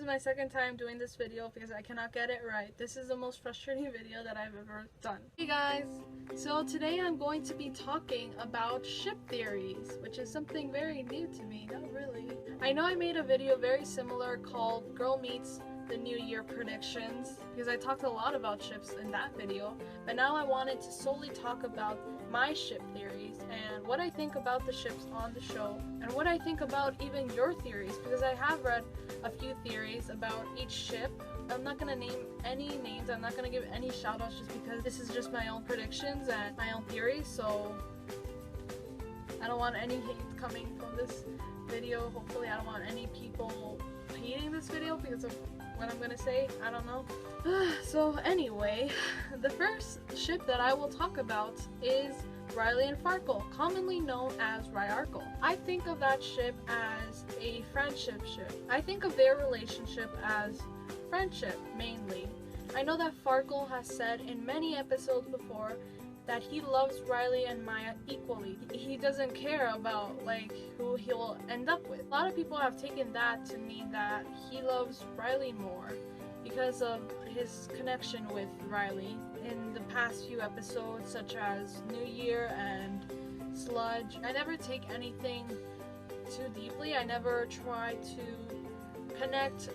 is my second time doing this video because I cannot get it right. This is the most frustrating video that I've ever done. Hey guys! So today I'm going to be talking about ship theories, which is something very new to me. Not really. I know I made a video very similar called Girl Meets the New Year Predictions because I talked a lot about ships in that video, but now I wanted to solely talk about my ship theories and what I think about the ships on the show and what I think about even your theories, because I have read a few theories about each ship. I'm not gonna name any names, I'm not gonna give any shoutouts just because this is just my own predictions and my own theories, so I don't want any hate coming from this video. Hopefully I don't want any people hating this video because of what I'm gonna say. I don't know. So anyway, the first ship that I will talk about is Riley and Farkle, commonly known as Riarkle. I think of that ship as a friendship ship. I think of their relationship as friendship mainly. I know that Farkle has said in many episodes before that he loves Riley and Maya equally. He doesn't care about like who he'll end up with. A lot of people have taken that to mean that he loves Riley more because of his connection with Riley in the past few episodes, such as New Year and Sludge. I never take anything too deeply. I never try to connect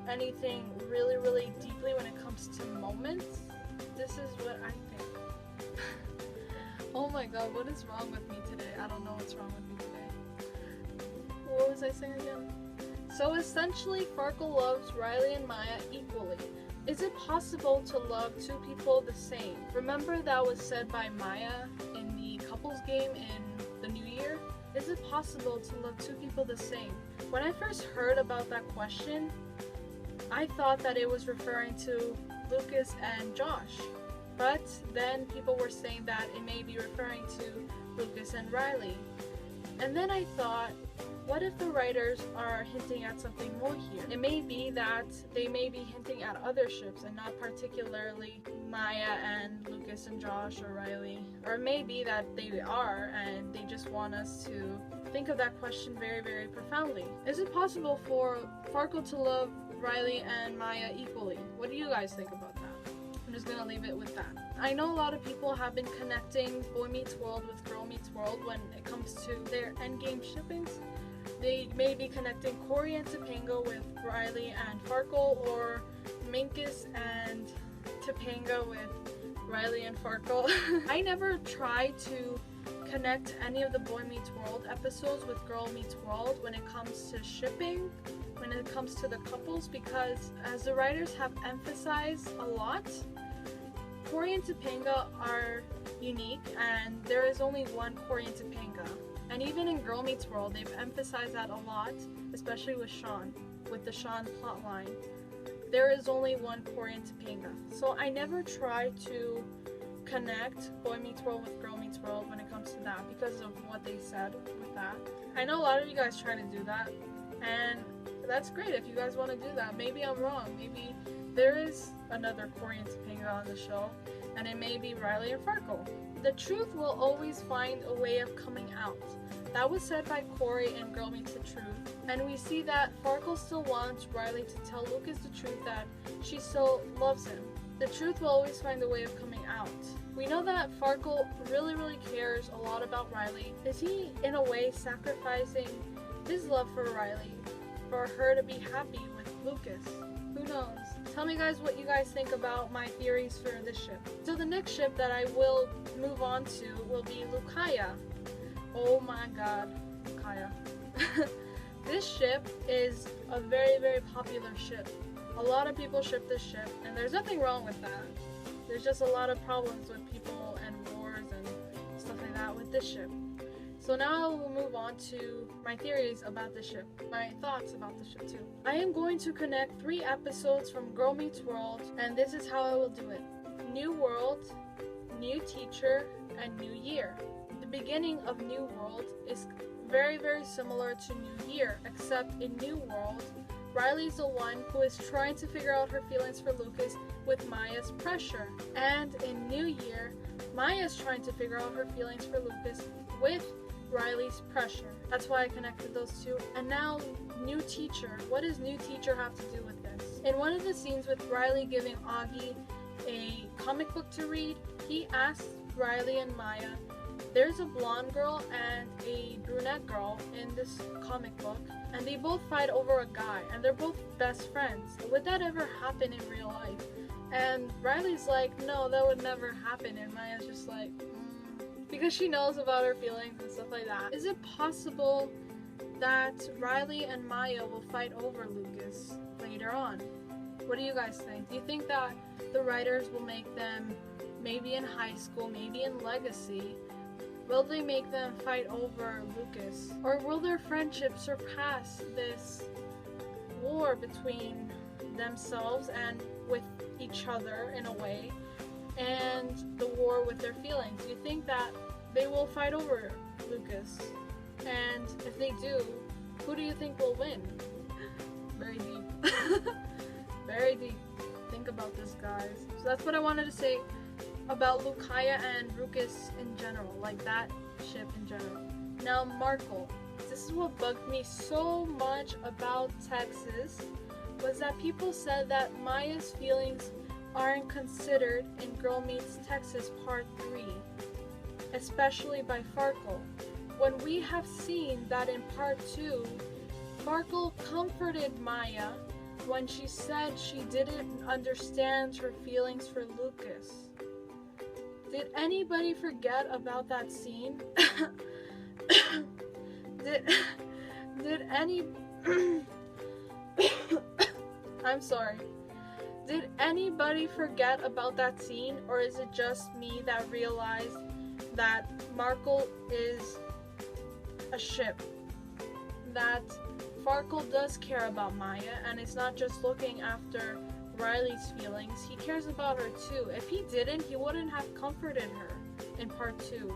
anything really deeply when it comes to moments. This is what I think. Oh my god, what is wrong with me today? I don't know what's wrong with me today. What was I saying again? So essentially, Farkle loves Riley and Maya equally. Is it possible to love two people the same? Remember that was said by Maya in the couples game in the New Year? Is it possible to love two people the same? When I first heard about that question, I thought that it was referring to Lucas and Josh. But then people were saying that it may be referring to Lucas and Riley. And then I thought, what if the writers are hinting at something more here? It may be that they may be hinting at other ships and not particularly Maya and Lucas and Josh or Riley. Or it may be that they are and they just want us to think of that question very profoundly. Is it possible for Farkle to love Riley and Maya equally? What do you guys think about that? I'm just gonna leave it with that. I know a lot of people have been connecting Boy Meets World with Girl Meets World when it comes to their endgame shippings. They may be connecting Corey and Topanga with Riley and Farkle, or Minkus and Topanga with Riley and Farkle. I never try to connect any of the Boy Meets World episodes with Girl Meets World when it comes to shipping, when it comes to the couples, because as the writers have emphasized a lot, Corey and Topanga are unique and there is only one Corey and Topanga. And even in Girl Meets World, they've emphasized that a lot, especially with Sean, with the Sean plotline. There is only one Corey and Topanga. So I never try to connect Boy Meets World with Girl Meets World when it comes to that because of what they said with that. I know a lot of you guys try to do that, and that's great if you guys want to do that. Maybe I'm wrong. Maybe there is another Corey and Topanga on the show, and it may be Riley and Farkle. The truth will always find a way of coming out. That was said by Corey in Girl Meets the Truth, and we see that Farkle still wants Riley to tell Lucas the truth that she still loves him. The truth will always find a way of coming out. We know that Farkle really cares a lot about Riley. Is he, in a way, sacrificing his love for Riley for her to be happy with Lucas? Who knows? Tell me guys what you guys think about my theories for this ship. So the next ship that I will move on to will be Lucaya. Oh my god, Lucaya. This ship is a very popular ship. A lot of people ship this ship, and there's nothing wrong with that. There's just a lot of problems with people and wars and stuff like that with this ship. So now I will move on to my theories about the ship, my thoughts about the ship too. I am going to connect 3 episodes from Girl Meets World, and this is how I will do it. New World, New Teacher, and New Year. The beginning of New World is very similar to New Year, except in New World, Riley's the one who is trying to figure out her feelings for Lucas with Maya's pressure. And in New Year, Maya's trying to figure out her feelings for Lucas with Riley's pressure. That's why I connected those two. And now, New Teacher. What does New Teacher have to do with this? In one of the scenes with Riley giving Augie a comic book to read, he asks Riley and Maya, there's a blonde girl and a brunette girl in this comic book, and they both fight over a guy, and they're both best friends. Would that ever happen in real life? And Riley's like, no, that would never happen, and Maya's just like, because she knows about her feelings and stuff like that. Is it possible that Riley and Maya will fight over Lucas later on? What do you guys think? Do you think that the writers will make them, maybe in high school, maybe in Legacy, will they make them fight over Lucas? Or will their friendship surpass this war between themselves and with each other in a way, and the war with their feelings? Do you think that they will fight over Lucas? And if they do, who do you think will win? Very deep. Very deep. Think about this, guys. So that's what I wanted to say about Lucaya and Rucas in general, like that ship in general. Now Markle. This is what bugged me so much about Texas, was that people said that Maya's feelings aren't considered in Girl Meets Texas Part 3, especially by Farkle, when we have seen that in Part 2, Farkle comforted Maya when she said she didn't understand her feelings for Lucas. Did anybody forget about that scene? Did any I'm sorry. Did anybody forget about that scene, or is it just me that realized that Markle is a ship? That Farkle does care about Maya, and it's not just looking after Riley's feelings, he cares about her too. If he didn't, he wouldn't have comforted her in Part 2.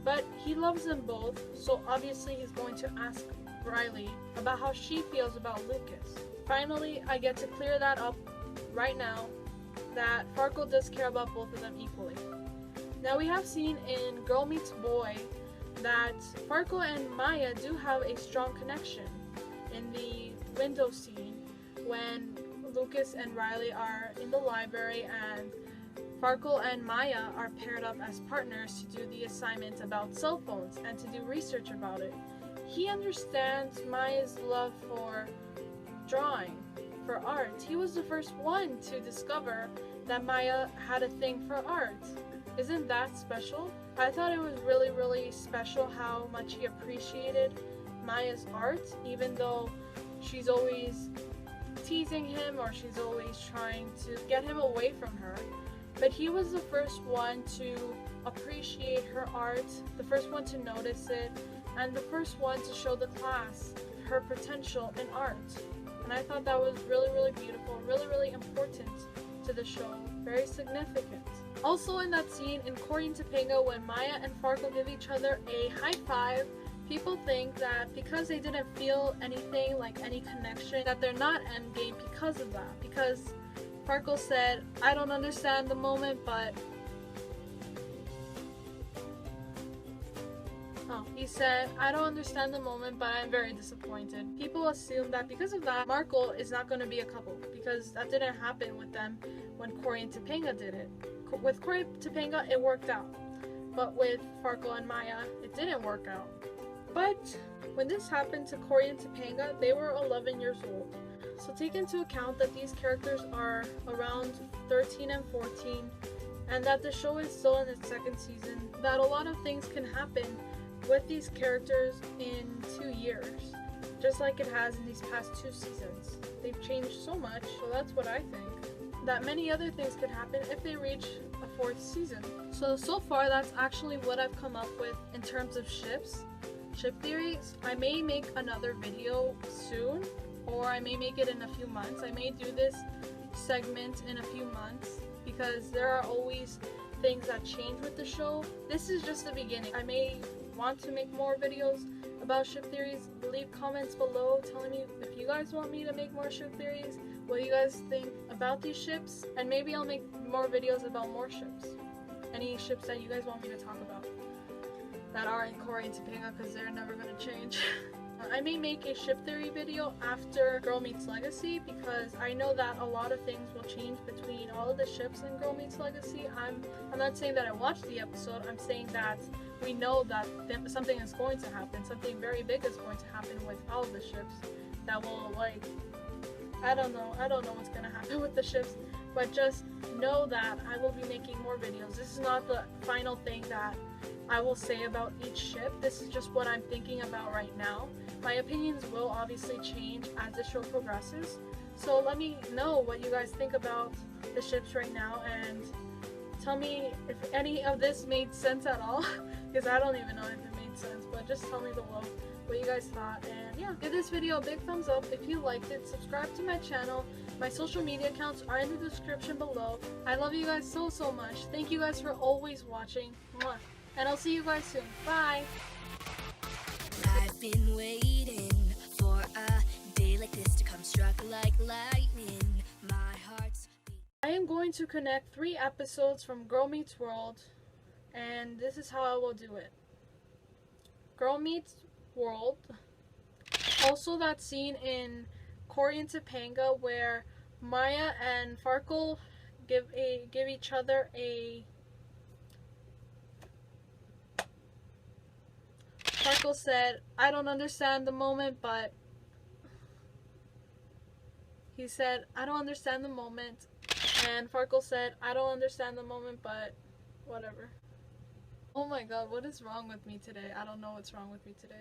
But he loves them both, so obviously he's going to ask Riley about how she feels about Lucas. Finally, I get to clear that up right now, that Farkle does care about both of them equally. Now we have seen in Girl Meets Boy that Farkle and Maya do have a strong connection. In the window scene, when Lucas and Riley are in the library and Farkle and Maya are paired up as partners to do the assignment about cell phones and to do research about it. He understands Maya's love for drawing, for art. He was the first one to discover that Maya had a thing for art. Isn't that special? I thought it was really, really special how much he appreciated Maya's art, even though she's always teasing him or she's always trying to get him away from her. But he was the first one to appreciate her art, the first one to notice it, and the first one to show the class her potential in art. And I thought that was really, really beautiful, really, really important to the show, very significant. Also in that scene in Cory and Topanga, when Maya and Farkle give each other a high five, people think that because they didn't feel anything, like any connection, that they're not endgame because of that. Because Farkle said, I don't understand the moment, but... he said, I don't understand the moment, but I'm very disappointed. People assume that because of that, Markle is not going to be a couple, because that didn't happen with them when Cory and Topanga did it. With Cory and Topanga, it worked out. But with Farkle and Maya, it didn't work out. But when this happened to Cory and Topanga, they were 11 years old. So take into account that these characters are around 13 and 14, and that the show is still in its second season, that a lot of things can happen with these characters in 2 years, just like it has in these past 2 seasons. They've changed so much, so that's what I think. That many other things could happen if they reach a 4th season. So far that's actually what I've come up with in terms of ships. Ship theories. I may make another video soon, or I may make it in a few months. I may do this segment in a few months, because there are always things that change with the show. This is just the beginning. I may want to make more videos about ship theories. Leave comments below telling me if you guys want me to make more ship theories, what you guys think about these ships, and maybe I'll make more videos about more ships. Any ships that you guys want me to talk about that are in Cory and Topanga, because they're never going to change. I may make a ship theory video after Girl Meets Legacy because I know that a lot of things will change between all of the ships in Girl Meets Legacy. I'm not saying that I watched the episode, I'm saying that we know that something is going to happen. Something very big is going to happen with all of the ships that will, like, I don't know what's going to happen with the ships, but just know that I will be making more videos. This is not the final thing that I will say about each ship. This is just what I'm thinking about right now. My opinions will obviously change as the show progresses. So let me know what you guys think about the ships right now, and tell me if any of this made sense at all, because I don't even know if it made sense, but just tell me below what you guys thought. And yeah, give this video a big thumbs up if you liked it. Subscribe to my channel. My social media accounts are in the description below. I love you guys so much. Thank you guys for always watching. Mwah. And I'll see you guys soon. Bye! I've been waiting for a day like this to come struck like lightning. My heart's beat. I am going to connect 3 episodes from Girl Meets World, and this is how I will do it. Girl Meets World. Also that scene in Cory and Topanga where Maya and Farkle give each other a... Farkle said, "I don't understand the moment, but..." He said, "I don't understand the moment." And Farkle said, "I don't understand the moment, but whatever." Oh my god, what is wrong with me today? I don't know what's wrong with me today.